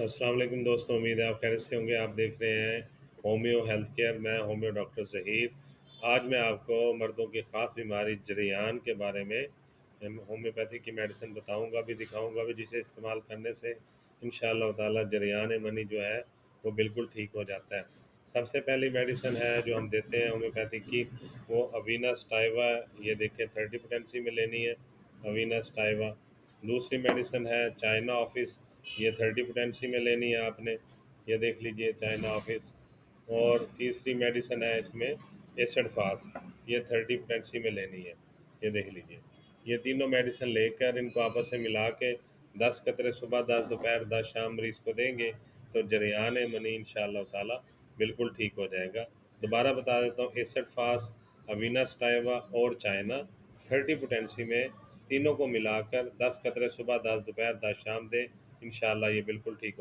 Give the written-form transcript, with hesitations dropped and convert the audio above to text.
अस्सलाम वालेकुम दोस्तों, उम्मीद है आप खैरियत से होंगे। आप देख रहे हैं होम्यो हेल्थ केयर। मैं होम्यो डॉक्टर ज़हीर। आज मैं आपको मर्दों की ख़ास बीमारी जरियान के बारे में होम्योपैथी की मेडिसिन बताऊंगा भी, दिखाऊंगा भी, जिसे इस्तेमाल करने से इंशाअल्लाह ताला जरियान मनी जो है वो बिल्कुल ठीक हो जाता है। सबसे पहली मेडिसिन है जो हम देते हैं होम्योपैथी की, वो अवीना स्टाइवा। ये देखें 30 पोटेंसी में लेनी है, अवीना स्टाइवा। दूसरी मेडिसिन है चाइना ऑफिस, ये 30 पोटेंसी में लेनी है आपने, ये देख लीजिए चाइना ऑफिस। और तीसरी मेडिसिन है इसमें एसिड फास्ट, ये 30 पोटेंसी में लेनी है, ये देख लीजिए। ये तीनों मेडिसिन लेकर इनको आपस में मिला के 10 कतरे सुबह, 10 दोपहर, 10 शाम मरीज को देंगे तो जरियान मनी इंशाअल्लाह ताला बिल्कुल ठीक हो जाएगा। दोबारा बता देता हूँ, एसिड फास्ट, अवीना स्टाइवा और चाइना 30 पोटेंसी में, तीनों को मिलाकर 10 कतरे सुबह, 10 दोपहर, 10 शाम दें, इंशाअल्लाह ये बिल्कुल ठीक हो